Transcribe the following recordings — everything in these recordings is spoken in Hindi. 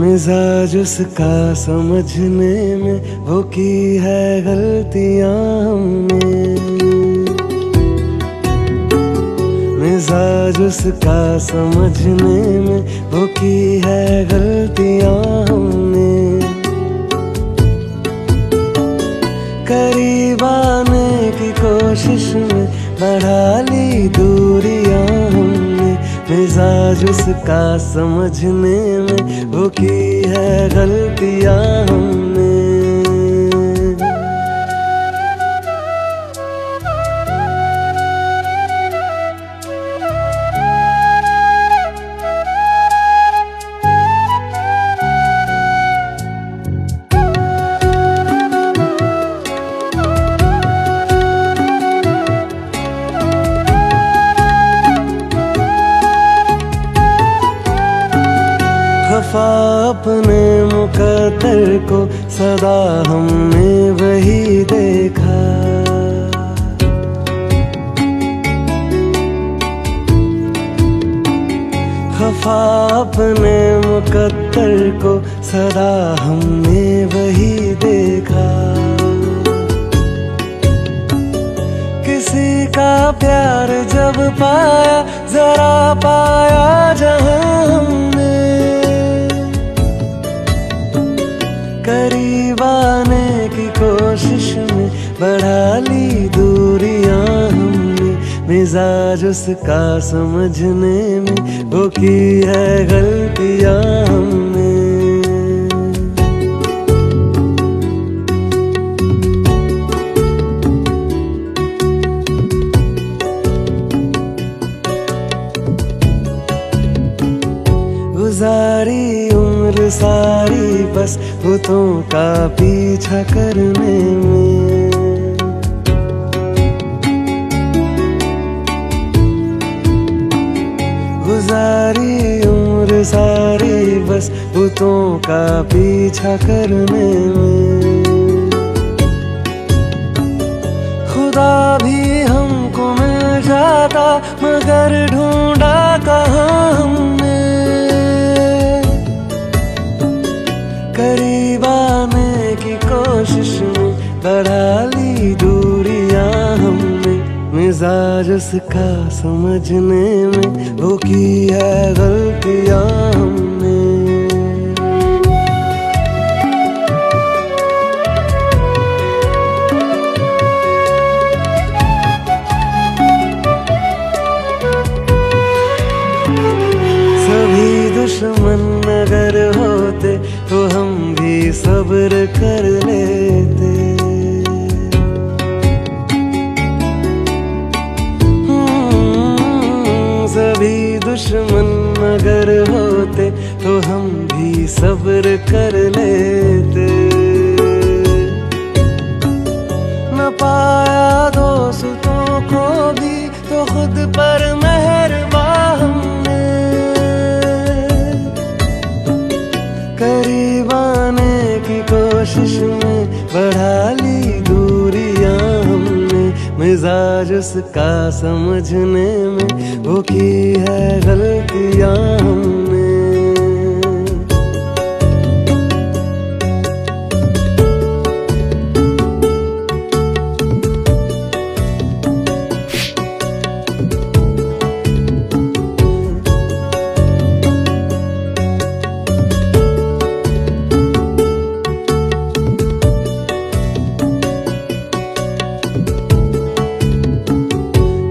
मिजाज उसका समझने में वो की है गलतियां हमने। मिजाज उसका समझने में वो की है गलतियां हमने। करीब आने की कोशिश में बढ़ा ली दूरियां हमने। मिजाज उसका समझने में वो की है गलतियां हमने। खफा अपने मुकद्दर को सदा हमने वही देखा। खफा अपने मुकद्दर को सदा हमने वही देखा। किसी का प्यार जब पाया जरा पाया जहां हमने। करीब आने की कोशिश में बढ़ा ली दूरियां हमने। मिजाज उसका समझने में वो की है गलतियां हमने। गुजारी उम्र सारी बस बुतों का पीछा करने में। गुजारी उम्र सारी बस बुतों का पीछा करने में। खुदा भी हमको मिल जाता मगर ढूंढा कहाँ हमने। करीब आने की कोशिश में बढ़ा ली दूरियां हमने। मिजाज उसका समझने में वो की है गलतियां हमने। सभी दुश्मन अगर होते तो हम भी सब्र कर लेते। सभी दुश्मन अगर होते तो हम भी सब्र कर लेते। न पाया दोस्तों को भी तो खुद पर मेहरबान हमने। करीब आने की कोशिश में बढ़ा ली दूरियां हमने। मिजाज उसका समझने में वो की है गलतियां हमने।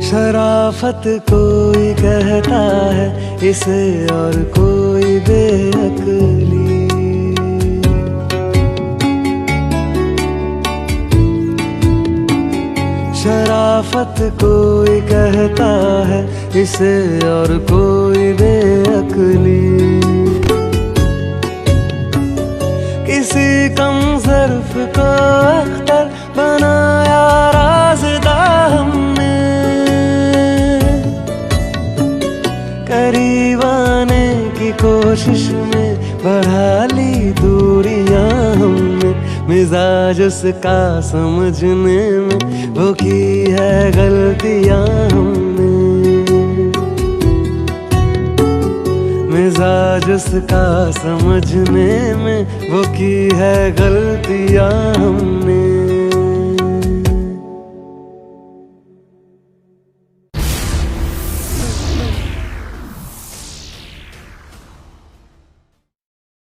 शराफत कोई कहता है इसे और कोई बेअक्ली। शराफत कोई कहता है इसे और कोई बेअक्ली। किसी कम ज़र्फ़ को अख्तर बनाया राज़दार हमने। करीब आने की कोशिश में बढ़ा ली दूरियां हमने। मिजाज उसका समझने में वो की है गलतियां हमने। मिजाज जिसका समझने में वो की है गलतियां हमने।